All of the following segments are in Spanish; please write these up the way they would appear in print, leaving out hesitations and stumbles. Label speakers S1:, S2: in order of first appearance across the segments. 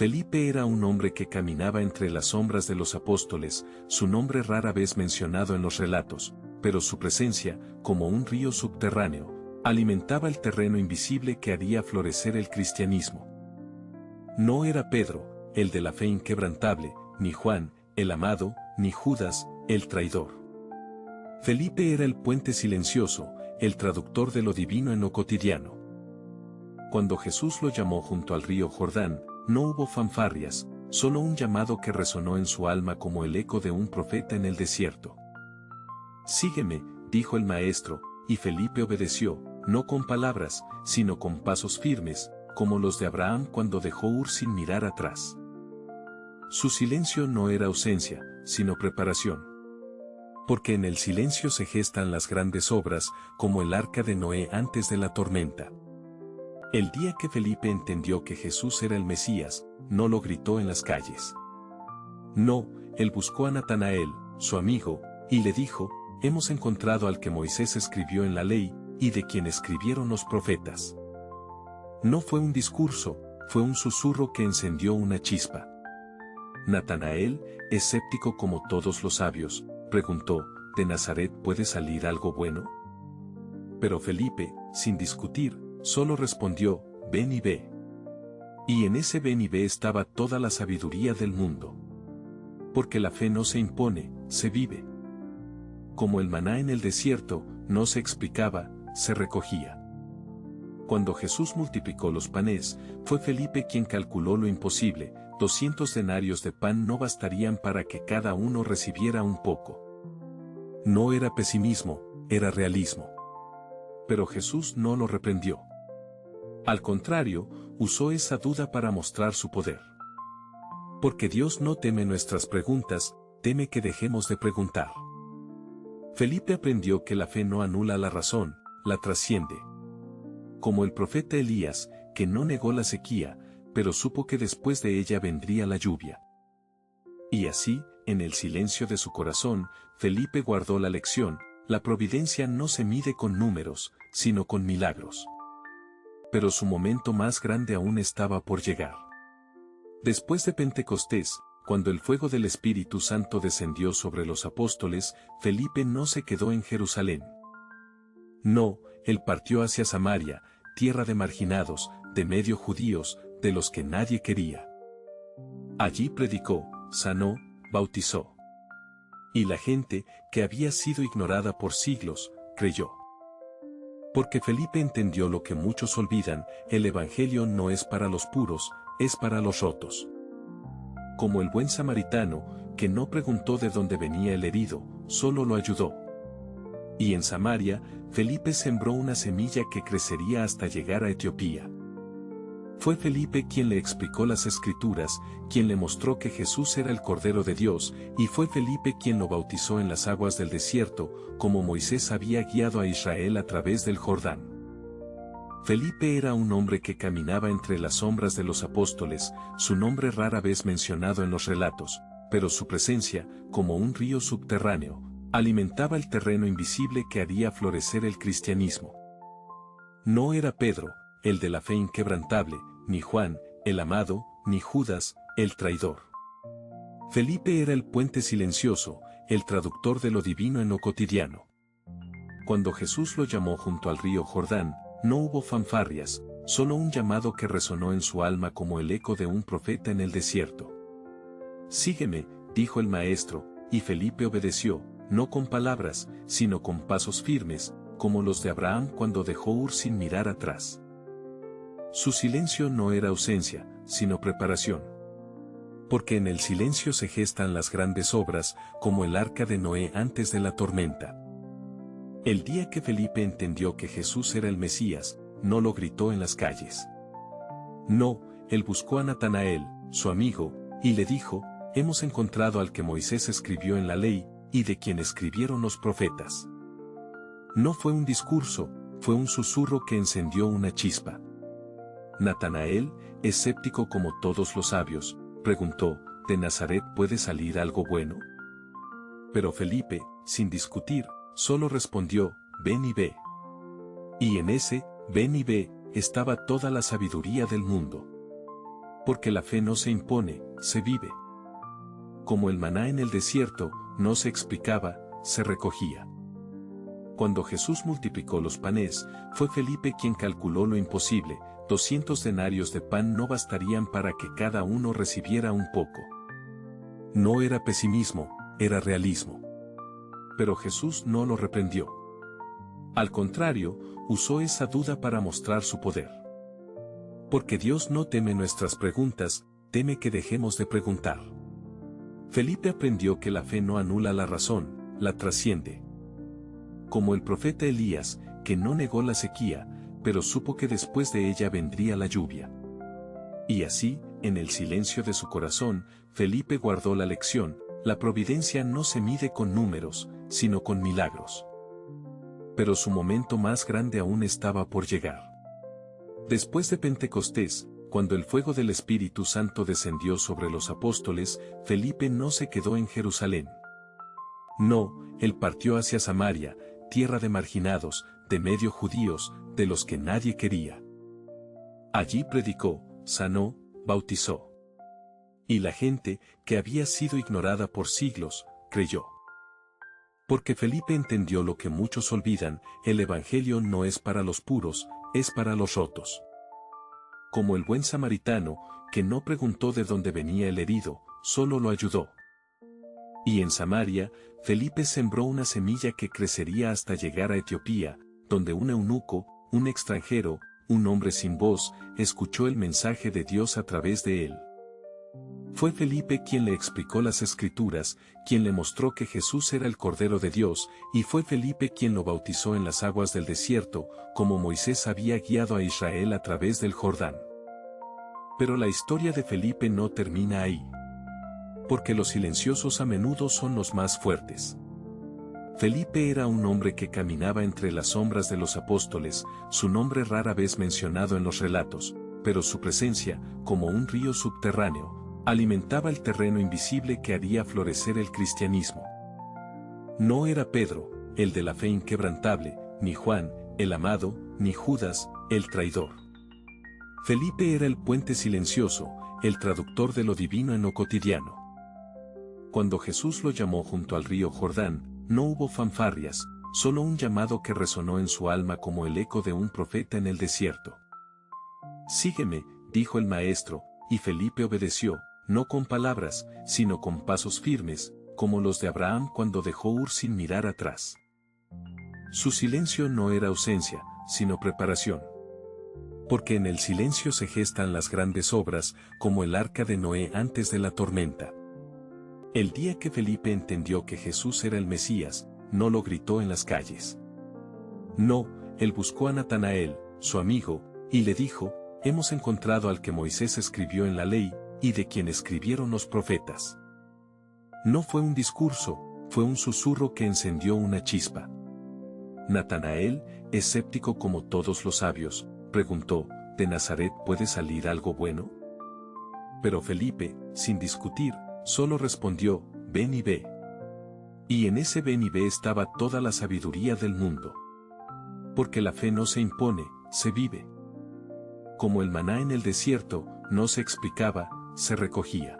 S1: Felipe era un hombre que caminaba entre las sombras de los apóstoles, su nombre rara vez mencionado en los relatos, pero su presencia, como un río subterráneo, alimentaba el terreno invisible que haría florecer el cristianismo. No era Pedro, el de la fe inquebrantable, ni Juan, el amado, ni Judas, el traidor. Felipe era el puente silencioso, el traductor de lo divino en lo cotidiano. Cuando Jesús lo llamó junto al río Jordán, no hubo fanfarrias, solo un llamado que resonó en su alma como el eco de un profeta en el desierto. «Sígueme», dijo el maestro, y Felipe obedeció, no con palabras, sino con pasos firmes, como los de Abraham cuando dejó Ur sin mirar atrás. Su silencio no era ausencia, sino preparación. Porque en el silencio se gestan las grandes obras, como el arca de Noé antes de la tormenta. El día que Felipe entendió que Jesús era el Mesías, no lo gritó en las calles. No, él buscó a Natanael, su amigo, y le dijo: «Hemos encontrado al que Moisés escribió en la ley, y de quien escribieron los profetas». No fue un discurso, fue un susurro que encendió una chispa. Natanael, escéptico como todos los sabios, preguntó: ¿de Nazaret puede salir algo bueno? Pero Felipe, sin discutir, solo respondió: «Ven y ve». Y en ese ven y ve estaba toda la sabiduría del mundo. Porque la fe no se impone, se vive. Como el maná en el desierto, no se explicaba, se recogía. Cuando Jesús multiplicó los panes, fue Felipe quien calculó lo imposible: 200 denarios de pan no bastarían para que cada uno recibiera un poco. No era pesimismo, era realismo. Pero Jesús no lo reprendió. Al contrario, usó esa duda para mostrar su poder. Porque Dios no teme nuestras preguntas, teme que dejemos de preguntar. Felipe aprendió que la fe no anula la razón, la trasciende. Como el profeta Elías, que no negó la sequía, pero supo que después de ella vendría la lluvia. Y así, en el silencio de su corazón, Felipe guardó la lección: la providencia no se mide con números, sino con milagros. Pero su momento más grande aún estaba por llegar. Después de Pentecostés, cuando el fuego del Espíritu Santo descendió sobre los apóstoles, Felipe no se quedó en Jerusalén. No, él partió hacia Samaria, tierra de marginados, de medio judíos, de los que nadie quería. Allí predicó, sanó, bautizó. Y la gente, que había sido ignorada por siglos, creyó. Porque Felipe entendió lo que muchos olvidan: el Evangelio no es para los puros, es para los rotos. Como el buen samaritano, que no preguntó de dónde venía el herido, solo lo ayudó. Y en Samaria, Felipe sembró una semilla que crecería hasta llegar a Etiopía. Fue Felipe quien le explicó las Escrituras, quien le mostró que Jesús era el Cordero de Dios, y fue Felipe quien lo bautizó en las aguas del desierto, como Moisés había guiado a Israel a través del Jordán. Felipe era un hombre que caminaba entre las sombras de los apóstoles, su nombre rara vez mencionado en los relatos, pero su presencia, como un río subterráneo, alimentaba el terreno invisible que haría florecer el cristianismo. No era Pedro, el de la fe inquebrantable, ni Juan, el amado, ni Judas, el traidor. Felipe era el puente silencioso, el traductor de lo divino en lo cotidiano. Cuando Jesús lo llamó junto al río Jordán, no hubo fanfarrias, solo un llamado que resonó en su alma como el eco de un profeta en el desierto. «Sígueme», dijo el maestro, y Felipe obedeció, no con palabras, sino con pasos firmes, como los de Abraham cuando dejó Ur sin mirar atrás. Su silencio no era ausencia, sino preparación. Porque en el silencio se gestan las grandes obras, como el arca de Noé antes de la tormenta. El día que Felipe entendió que Jesús era el Mesías, no lo gritó en las calles. No, él buscó a Natanael, su amigo, y le dijo: «Hemos encontrado al que Moisés escribió en la ley, y de quien escribieron los profetas». No fue un discurso, fue un susurro que encendió una chispa. Natanael, escéptico como todos los sabios, preguntó: ¿de Nazaret puede salir algo bueno? Pero Felipe, sin discutir, solo respondió: «Ven y ve». Y en ese ven y ve estaba toda la sabiduría del mundo. Porque la fe no se impone, se vive. Como el maná en el desierto, no se explicaba, se recogía. Cuando Jesús multiplicó los panes, fue Felipe quien calculó lo imposible: 200 denarios de pan no bastarían para que cada uno recibiera un poco. No era pesimismo, era realismo. Pero Jesús no lo reprendió. Al contrario, usó esa duda para mostrar su poder. Porque Dios no teme nuestras preguntas, teme que dejemos de preguntar. Felipe aprendió que la fe no anula la razón, la trasciende. Como el profeta Elías, que no negó la sequía, pero supo que después de ella vendría la lluvia. Y así, en el silencio de su corazón, Felipe guardó la lección: la providencia no se mide con números, sino con milagros. Pero su momento más grande aún estaba por llegar. Después de Pentecostés, cuando el fuego del Espíritu Santo descendió sobre los apóstoles, Felipe no se quedó en Jerusalén. No, él partió hacia Samaria, tierra de marginados, de medio judíos, de los que nadie quería. Allí predicó, sanó, bautizó. Y la gente, que había sido ignorada por siglos, creyó. Porque Felipe entendió lo que muchos olvidan: el Evangelio no es para los puros, es para los rotos. Como el buen samaritano, que no preguntó de dónde venía el herido, solo lo ayudó. Y en Samaria, Felipe sembró una semilla que crecería hasta llegar a Etiopía, donde un eunuco, un extranjero, un hombre sin voz, escuchó el mensaje de Dios a través de él. Fue Felipe quien le explicó las Escrituras, quien le mostró que Jesús era el Cordero de Dios, y fue Felipe quien lo bautizó en las aguas del desierto, como Moisés había guiado a Israel a través del Jordán. Pero la historia de Felipe no termina ahí. Porque los silenciosos a menudo son los más fuertes. Felipe era un hombre que caminaba entre las sombras de los apóstoles, su nombre rara vez mencionado en los relatos, pero su presencia, como un río subterráneo, alimentaba el terreno invisible que haría florecer el cristianismo. No era Pedro, el de la fe inquebrantable, ni Juan, el amado, ni Judas, el traidor. Felipe era el puente silencioso, el traductor de lo divino en lo cotidiano. Cuando Jesús lo llamó junto al río Jordán, no hubo fanfarrias, solo un llamado que resonó en su alma como el eco de un profeta en el desierto. «Sígueme», dijo el maestro, y Felipe obedeció, no con palabras, sino con pasos firmes, como los de Abraham cuando dejó Ur sin mirar atrás. Su silencio no era ausencia, sino preparación. Porque en el silencio se gestan las grandes obras, como el arca de Noé antes de la tormenta. El día que Felipe entendió que Jesús era el Mesías, no lo gritó en las calles. No, él buscó a Natanael, su amigo, y le dijo: «Hemos encontrado al que Moisés escribió en la ley, y de quien escribieron los profetas». No fue un discurso, fue un susurro que encendió una chispa. Natanael, escéptico como todos los sabios, preguntó: ¿de Nazaret puede salir algo bueno? Pero Felipe, sin discutir, solo respondió: «Ven y ve». Y en ese ven y ve estaba toda la sabiduría del mundo. Porque la fe no se impone, se vive. Como el maná en el desierto, no se explicaba, se recogía.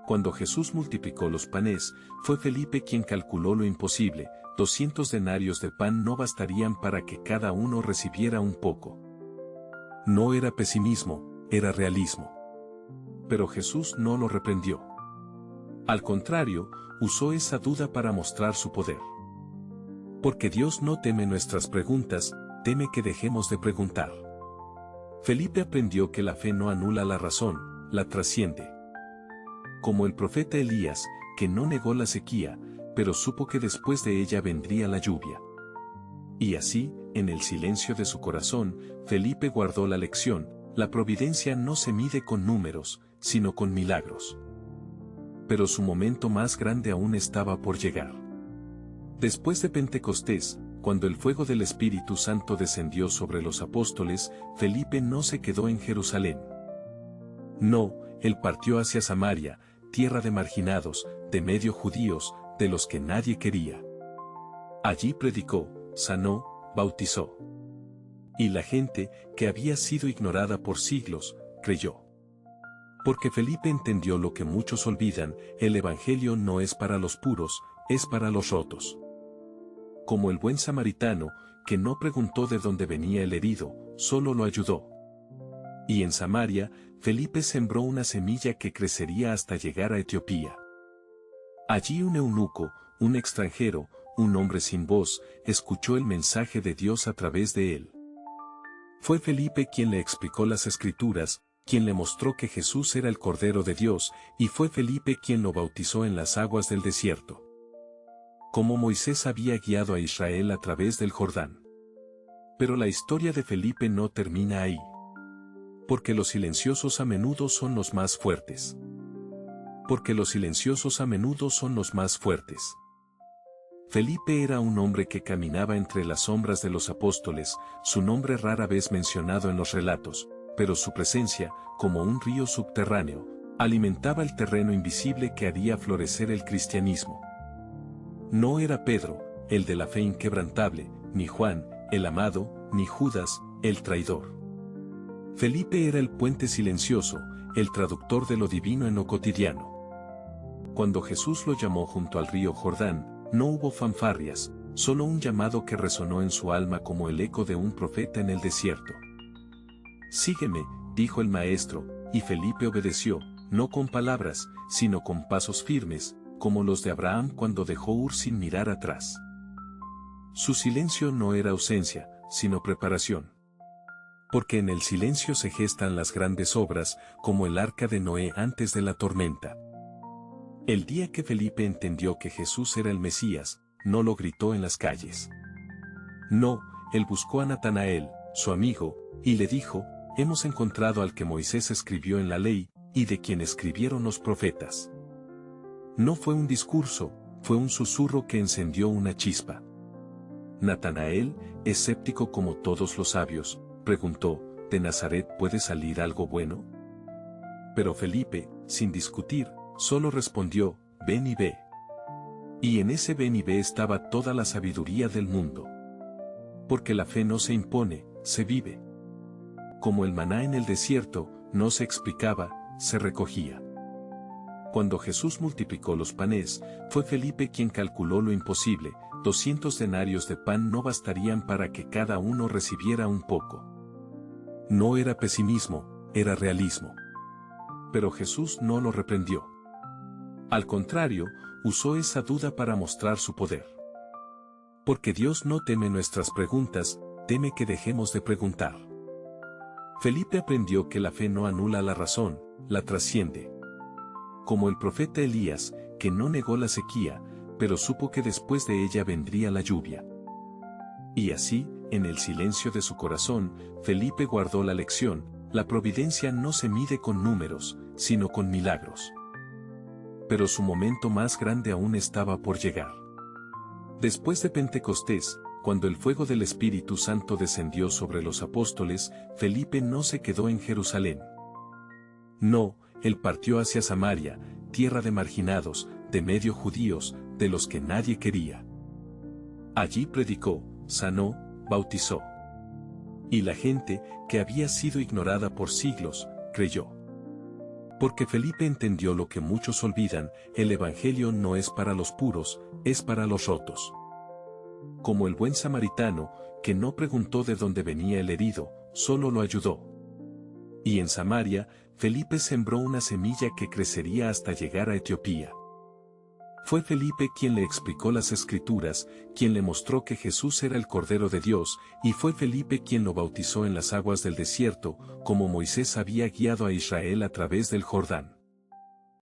S1: Cuando Jesús multiplicó los panes, fue Felipe quien calculó lo imposible: 200 denarios de pan no bastarían para que cada uno recibiera un poco. No era pesimismo, era realismo. Pero Jesús no lo reprendió. Al contrario, usó esa duda para mostrar su poder. Porque Dios no teme nuestras preguntas, teme que dejemos de preguntar. Felipe aprendió que la fe no anula la razón, la trasciende. Como el profeta Elías, que no negó la sequía, pero supo que después de ella vendría la lluvia. Y así, en el silencio de su corazón, Felipe guardó la lección: la providencia no se mide con números, sino con milagros. Pero su momento más grande aún estaba por llegar. Después de Pentecostés, cuando el fuego del Espíritu Santo descendió sobre los apóstoles, Felipe no se quedó en Jerusalén. No, él partió hacia Samaria, tierra de marginados, de medio judíos, de los que nadie quería. Allí predicó, sanó, bautizó. Y la gente, que había sido ignorada por siglos, creyó. Porque Felipe entendió lo que muchos olvidan, el Evangelio no es para los puros, es para los rotos. Como el buen samaritano, que no preguntó de dónde venía el herido, solo lo ayudó. Y en Samaria, Felipe sembró una semilla que crecería hasta llegar a Etiopía. Allí un eunuco, un extranjero, un hombre sin voz, escuchó el mensaje de Dios a través de él. Fue Felipe quien le explicó las Escrituras, quien le mostró que Jesús era el Cordero de Dios, y fue Felipe quien lo bautizó en las aguas del desierto. Como Moisés había guiado a Israel a través del Jordán. Pero la historia de Felipe no termina ahí. Porque los silenciosos a menudo son los más fuertes. Porque los silenciosos a menudo son los más fuertes. Felipe era un hombre que caminaba entre las sombras de los apóstoles, su nombre rara vez mencionado en los relatos, pero su presencia, como un río subterráneo, alimentaba el terreno invisible que haría florecer el cristianismo. No era Pedro, el de la fe inquebrantable, ni Juan, el amado, ni Judas, el traidor. Felipe era el puente silencioso, el traductor de lo divino en lo cotidiano. Cuando Jesús lo llamó junto al río Jordán, no hubo fanfarrias, solo un llamado que resonó en su alma como el eco de un profeta en el desierto. «Sígueme», dijo el maestro, y Felipe obedeció, no con palabras, sino con pasos firmes, como los de Abraham cuando dejó Ur sin mirar atrás. Su silencio no era ausencia, sino preparación. Porque en el silencio se gestan las grandes obras, como el arca de Noé antes de la tormenta. El día que Felipe entendió que Jesús era el Mesías, no lo gritó en las calles. No, él buscó a Natanael, su amigo, y le dijo: «Hemos encontrado al que Moisés escribió en la ley, y de quien escribieron los profetas». No fue un discurso, fue un susurro que encendió una chispa. Natanael, escéptico como todos los sabios, preguntó: ¿de Nazaret puede salir algo bueno? Pero Felipe, sin discutir, solo respondió: «Ven y ve». Y en ese ven y ve estaba toda la sabiduría del mundo. Porque la fe no se impone, se vive. Como el maná en el desierto, no se explicaba, se recogía. Cuando Jesús multiplicó los panes, fue Felipe quien calculó lo imposible: 200 denarios de pan no bastarían para que cada uno recibiera un poco. No era pesimismo, era realismo. Pero Jesús no lo reprendió. Al contrario, usó esa duda para mostrar su poder. Porque Dios no teme nuestras preguntas, teme que dejemos de preguntar. Felipe aprendió que la fe no anula la razón, la trasciende. Como el profeta Elías, que no negó la sequía, pero supo que después de ella vendría la lluvia. Y así, en el silencio de su corazón, Felipe guardó la lección: la providencia no se mide con números, sino con milagros. Pero su momento más grande aún estaba por llegar. Después de Pentecostés, cuando el fuego del Espíritu Santo descendió sobre los apóstoles, Felipe no se quedó en Jerusalén. No, él partió hacia Samaria, tierra de marginados, de medio judíos, de los que nadie quería. Allí predicó, sanó, bautizó. Y la gente, que había sido ignorada por siglos, creyó. Porque Felipe entendió lo que muchos olvidan: el Evangelio no es para los puros, es para los rotos. Como el buen samaritano, que no preguntó de dónde venía el herido, solo lo ayudó. Y en Samaria, Felipe sembró una semilla que crecería hasta llegar a Etiopía. Fue Felipe quien le explicó las Escrituras, quien le mostró que Jesús era el Cordero de Dios, y fue Felipe quien lo bautizó en las aguas del desierto, como Moisés había guiado a Israel a través del Jordán.